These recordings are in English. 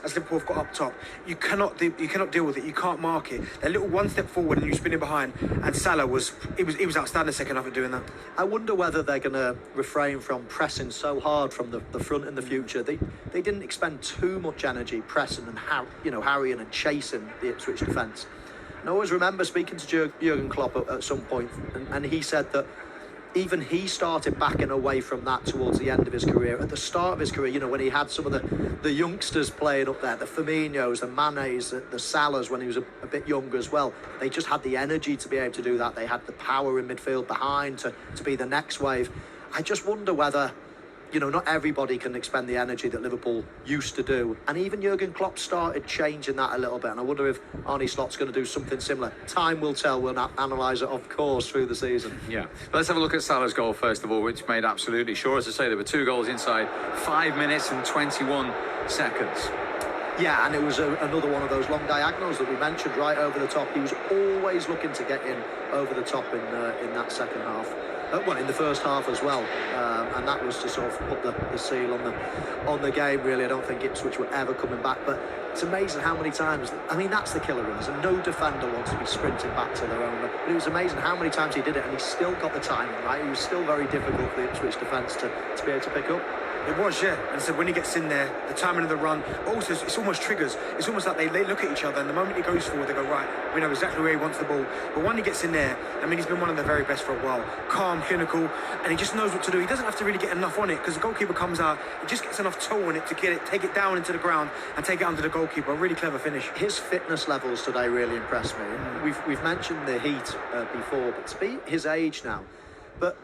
as Liverpool have got up top, you cannot deal with it. You can't mark it. They're a little one step forward and you spin it behind. And Salah was outstanding second half at doing that. I wonder whether they're going to refrain from pressing so hard from the front in the future. They didn't expend too much energy pressing and harrying and chasing the Ipswich defence. And I always remember speaking to Jurgen Klopp at some point, and he said that even he started backing away from that towards the end of his career. At the start of his career, when he had some of the youngsters playing up there, the Firminos, the Manes, the Salahs when he was a bit younger as well, they just had the energy to be able to do that. They had the power in midfield behind to be the next wave. I just wonder whether, not everybody can expend the energy that Liverpool used to do. And even Jurgen Klopp started changing that a little bit. And I wonder if Arne Slot's going to do something similar. Time will tell. We'll analyse it, of course, through the season. Yeah. Let's have a look at Salah's goal, first of all, which made absolutely sure. As I say, there were 2 goals inside 5 minutes and 21 seconds. Yeah, and it was another one of those long diagonals that we mentioned right over the top. He was always looking to get in over the top in that second half. In the first half as well, and that was to sort of put the seal on the game. Really, I don't think Ipswich were ever coming back, but it's amazing how many times. I mean, that's the killer runners, and no defender wants to be sprinting back to their own. But it was amazing how many times he did it, and he still got the timing right. It was still very difficult for the Ipswich defence to be able to pick up. It was, yeah. And so when he gets in there, the timing of the run, also it's almost triggers. It's almost like they look at each other, and the moment he goes forward, they go, right, we know exactly where he wants the ball. But when he gets in there, I mean, he's been one of the very best for a while. Calm, clinical, and he just knows what to do. He doesn't have to really get enough on it, because the goalkeeper comes out, he just gets enough toe on it to get it, take it down into the ground, and take it under the goalkeeper. A really clever finish. His fitness levels today really impressed me. We've mentioned the heat before, but to be his age now, but,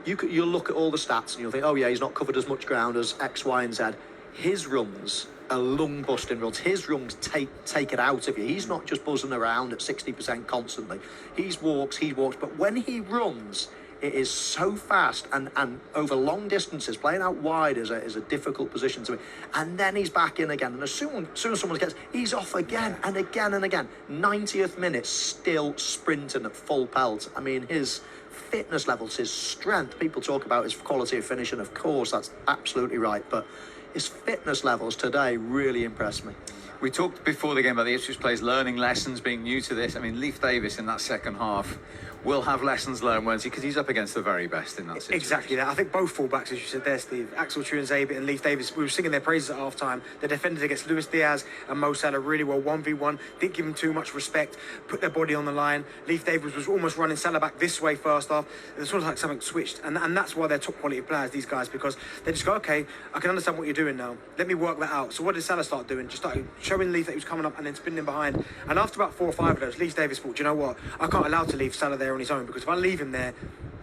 you'll look at all the stats and you'll think, oh yeah, he's not covered as much ground as X, Y and Z. His runs are lung-busting runs. His runs take it out of you. He's not just buzzing around at 60% constantly. He walks, but when he runs, it is so fast and over long distances. Playing out wide is a difficult position to be. And then he's back in again. And as soon as someone gets, he's off again and again and again. 90th minute, still sprinting at full pelt. I mean, his fitness levels, his strength. People talk about his quality of finishing. Of course, that's absolutely right. But his fitness levels today really impressed me. We talked before the game about the Ipswich players learning lessons, being new to this. I mean, Leif Davis in that second half will have lessons learned, won't he? Because he's up against the very best in that situation. Exactly that. I think both fullbacks, as you said there, Steve, Axel Tuanzebe and Leif Davis, we were singing their praises at half-time. They defended against Luis Diaz and Mo Salah really well, 1v1, didn't give them too much respect, put their body on the line. Leif Davis was almost running Salah back this way first half. It sort of like something switched. And that's why they're top quality players, these guys, because they just go, okay, I can understand what you're doing now. Let me work that out. So what did Salah start doing? Just started showing Leif that he was coming up and then spinning behind. And after about 4 or 5 of those, Leif Davis thought, do you know what? I can't allow to leave Salah there on his own, because if I leave him there,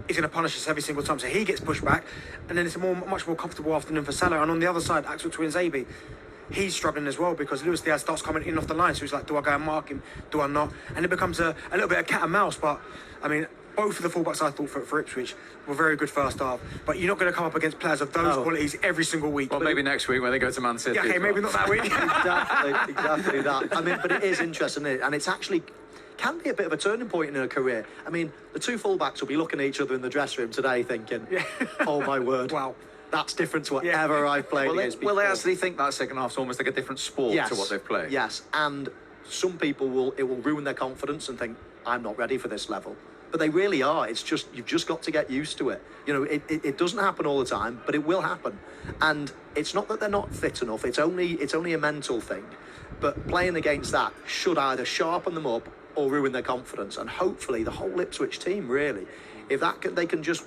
he's going to punish us every single time. So he gets pushed back, and then it's a much more comfortable afternoon for Salah. And on the other side, Axel Tuanzebe, he's struggling as well, because Luis Diaz starts coming in off the line. So he's like, do I go and mark him? Do I not? And it becomes a little bit of cat and mouse. But, I mean, both of the fullbacks I thought for Ipswich were very good first half. But you're not going to come up against players of those qualities every single week. Well, maybe next week when they go to Man City. Yeah, okay, maybe not that week. exactly that. I mean, but it is interesting, isn't it? And it's actually can be a bit of a turning point in her career. I mean, the two fullbacks will be looking at each other in the dressing room today thinking, oh my word, wow, that's different to whatever I've played against before. Well, they actually think that second half's almost like a different sport to what they've played. Yes, and some people it will ruin their confidence and think, I'm not ready for this level. But they really are. It's just, you've just got to get used to it. It doesn't happen all the time, but it will happen. And it's not that they're not fit enough. It's only a mental thing. But playing against that should either sharpen them up or ruin their confidence. And hopefully the whole Ipswich team, really, if they can just,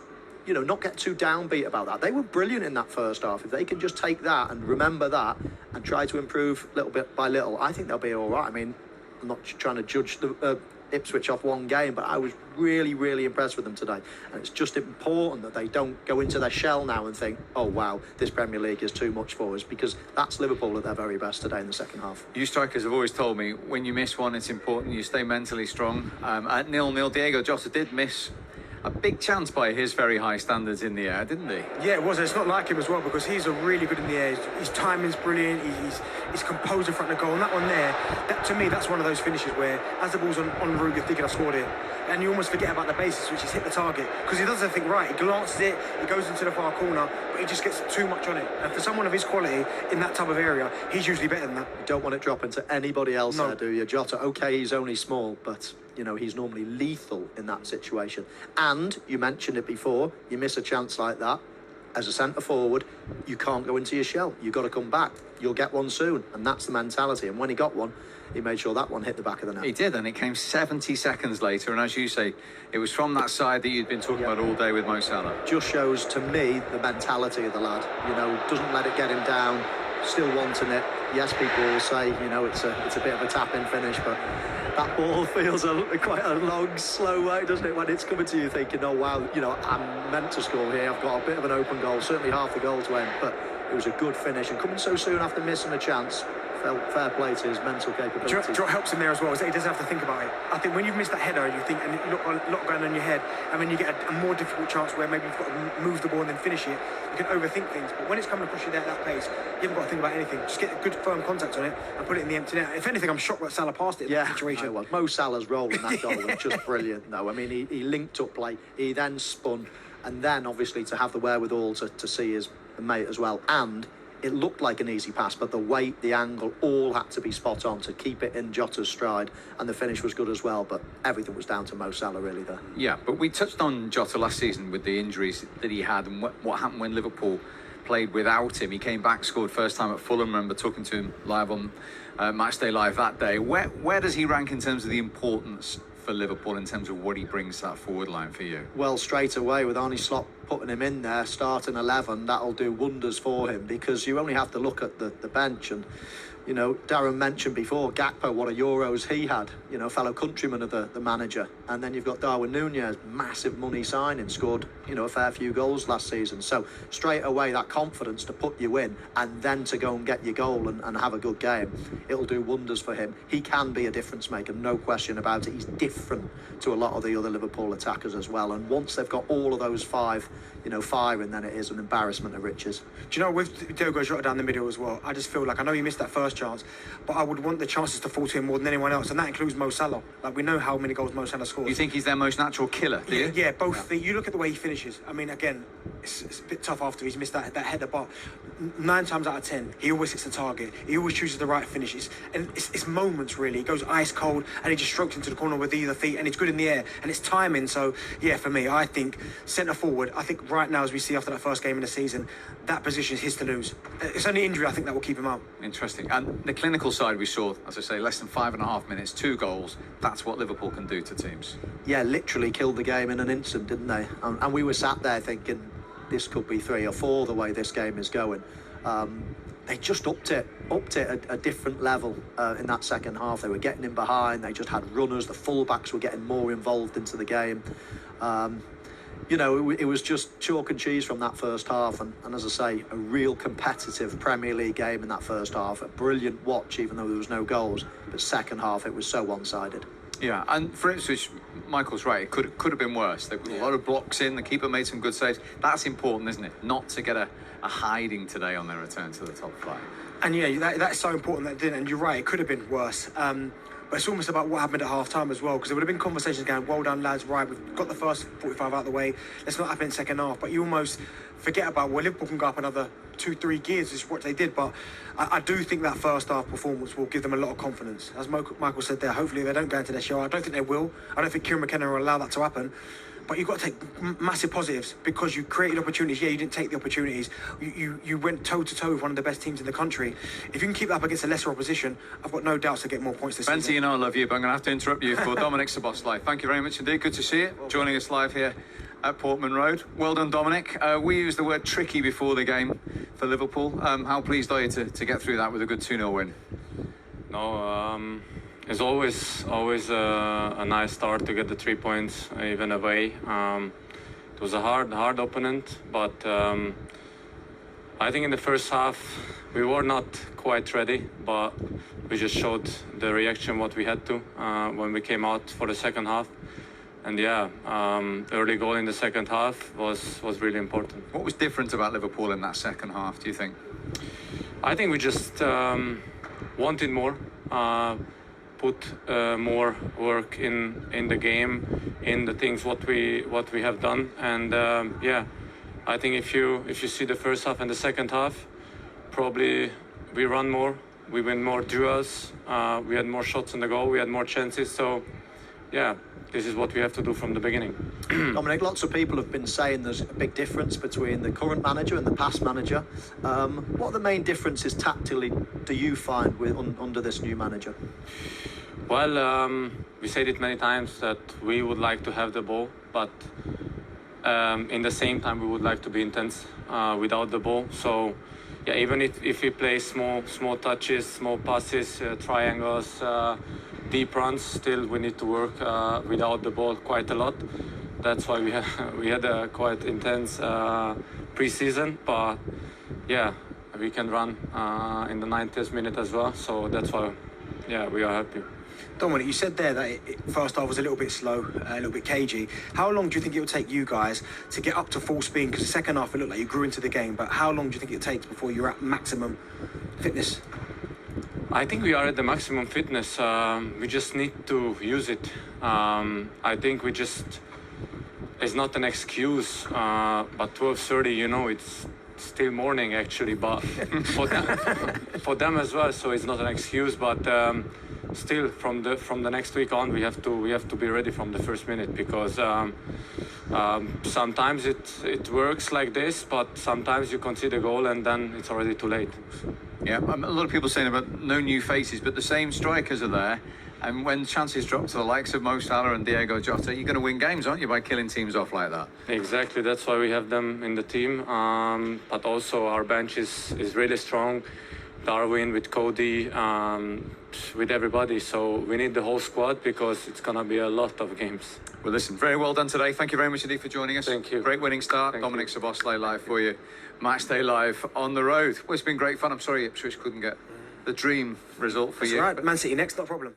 not get too downbeat about that. They were brilliant in that first half. If they can just take that and remember that and try to improve little bit by little, I think they'll be all right. I mean, I'm not trying to judge the Ipswich off one game, but I was really, really impressed with them today. And it's just important that they don't go into their shell now and think, oh wow, this Premier League is too much for us, because that's Liverpool at their very best today in the second half. You strikers have always told me, when you miss one, it's important you stay mentally strong. At 0-0, Diego Jota did miss a big chance by his very high standards in the air, didn't he? Yeah, it was. It's not like him as well, because he's really good in the air. His timing's brilliant. He's composed in front of the goal. And that one there, to me, that's one of those finishes where, as the ball's on route, you're thinking, I've scored it. And you almost forget about the basis, which is hit the target. Because he doesn't think, right, he glances it, he goes into the far corner, but he just gets too much on it. And for someone of his quality in that type of area, he's usually better than that. You don't want it dropping to anybody else No. there, do you? Jota, okay, he's only small, but, you know, he's normally lethal in that situation. And, you mentioned it before, you miss a chance like that, as a centre forward, you can't go into your shell. You've got to come back. You'll get one soon. And that's the mentality. And when he got one, he made sure that one hit the back of the net. He did, and it came 70 seconds later. And as you say, it was from that side that you'd been talking about all day with Mo Salah. Just shows to me the mentality of the lad. You know, doesn't let it get him down, still wanting it. Yes, people will say, you know, it's a bit of a tap-in finish, but that ball feels quite a long, slow way, doesn't it? When it's coming to you thinking, oh, wow, you know, I'm meant to score here. I've got a bit of an open goal, certainly half the goal to end, but it was a good finish. And coming so soon after missing a chance, fair play to his mental capability. Do you know what helps him there as well is that he doesn't have to think about it. I think when you've missed that header, you think, and you've got a lot going on in your head, and then you get a more difficult chance where maybe you've got to move the ball and then finish it, you can overthink things. But when it's coming across you there at that pace, you haven't got to think about anything. Just get a good firm contact on it and put it in the empty net. If anything, I'm shocked that Salah passed it in that situation. I was. Mo Salah's role in that goal was just brilliant, though. I mean, he linked up play, he then spun, and then obviously to have the wherewithal to see his mate as well. And it looked like an easy pass, but the weight, the angle, all had to be spot on to keep it in Jota's stride, and the finish was good as well, but everything was down to Mo Salah really there. Yeah, but we touched on Jota last season with the injuries that he had and what happened when Liverpool played without him. He came back, scored first time at Fulham. I remember talking to him live on Matchday Live that day. Where does he rank in terms of the importance for Liverpool in terms of what he brings to that forward line for you? Well, straight away with Arne Slot putting him in there, starting 11, that'll do wonders for him, because you only have to look at the bench. And, you know, Darren mentioned before, Gakpo, what a Euros he had, you know, fellow countryman of the manager. And then you've got Darwin Nunez, massive money signing, scored, you know, a fair few goals last season. So straight away, that confidence to put you in and then to go and get your goal and have a good game, it'll do wonders for him. He can be a difference maker, no question about it. He's different to a lot of the other Liverpool attackers as well. And once they've got all of those five, you know, firing, then it is an embarrassment of riches. Do you know, with Diogo Jota down the middle as well, I just feel like, I know he missed that first chance, but I would want the chances to fall to him more than anyone else, and that includes Mo Salah. Like, we know how many goals Mo Salah scores. You think he's their most natural killer, do you? Yeah, both. You look at the way he finishes. I mean, again, it's a bit tough after he's missed that header, but 9 times out of 10, he always hits the target. He always chooses the right finishes. And it's moments, really. He goes ice cold, and he just strokes into the corner with either feet, and it's good in the air, and it's timing. So, yeah, for me, I think centre forward, I think right now, as we see after that first game in the season, that position is his to lose. It's only injury, I think, that will keep him out. Interesting. And the clinical side we saw, as I say, less than 5.5 minutes, 2 goals. That's what Liverpool can do to teams. Yeah, literally killed the game in an instant, didn't they? And we were sat there thinking, this could be 3 or 4 the way this game is going. They just upped it a different level in that second half. They were getting in behind, they just had runners, the full-backs were getting more involved into the game. You know, it was just chalk and cheese from that first half, and as I say, a real competitive Premier League game in that first half. A brilliant watch, even though there was no goals, but second half it was so one-sided. Yeah, and for Ipswich, Michael's right, it could have been worse. There were a lot of blocks in, the keeper made some good saves. That's important, isn't it? Not to get a hiding today on their return to the top flight. And yeah, that's so important that it didn't, and you're right, it could have been worse. But it's almost about what happened at half-time as well, because there would have been conversations going, well done, lads, right, we've got the first 45 out of the way, let's not happen in second half. But you almost forget about, well, Liverpool can go up another 2-3 gears, is what they did. But I do think that first half performance will give them a lot of confidence. As Michael said there, hopefully they don't go into their show. I don't think they will. I don't think Kieran McKenna will allow that to happen. But you've got to take massive positives, because you created opportunities. Yeah, you didn't take the opportunities. You went toe-to-toe with one of the best teams in the country. If you can keep that up against a lesser opposition, I've got no doubts to get more points this season. Benty, you know I love you, but I'm going to have to interrupt you for Dominic Szoboszlai. Thank you very much indeed. Good to see you. Joining us live here at Portman Road. Well done, Dominic. We used the word tricky before the game for Liverpool. How pleased are you to get through that with a good 2-0 win? No, it's always a nice start to get the 3 points, even away. It was a hard opponent, but I think in the first half we were not quite ready, but we just showed the reaction what we had to when we came out for the second half. And yeah, early goal in the second half was really important. What was different about Liverpool in that second half, do you think? I think we just wanted more. Put more work in the game, in the things what we have done, and yeah, I think if you see the first half and the second half, probably we run more, we win more duels, we had more shots on the goal, we had more chances. So, yeah, this is what we have to do from the beginning. Dominic, lots of people have been saying there's a big difference between the current manager and the past manager. What are the main differences tactically do you find under this new manager? Well, we said it many times that we would like to have the ball, but in the same time we would like to be intense without the ball. So, yeah, even if we play small touches, small passes, triangles, deep runs, still we need to work without the ball quite a lot. That's why we had a quite intense pre-season, but yeah, we can run in the 90th minute as well. So that's why, yeah, we are happy. Dominic, you said there that first half was a little bit slow, a little bit cagey. How long do you think it will take you guys to get up to full speed? Because the second half it looked like you grew into the game, but how long do you think it takes before you're at maximum fitness? I think we are at the maximum fitness. We just need to use it. I think it's not an excuse, but 12:30, you know, it's still morning actually, but for them as well, so it's not an excuse, but still from the next week on we have to be ready from the first minute, because sometimes it works like this, but sometimes you concede a goal and then it's already too late. Yeah, a lot of people saying about no new faces, but the same strikers are there. And when chances drop to the likes of Mo Salah and Diego Jota, you're going to win games, aren't you, by killing teams off like that? Exactly, that's why we have them in the team. But also our bench is really strong. Darwin with Cody, with everybody. So we need the whole squad, because it's going to be a lot of games. Well, listen, very well done today. Thank you very much indeed for joining us. Thank you. Great winning start. Thank Dominic you. Szoboszlai live for you. Matchday live on the road. Well, it's been great fun. I'm sorry Ipswich couldn't get the dream result for That's you. right, but- Man City next, not a problem.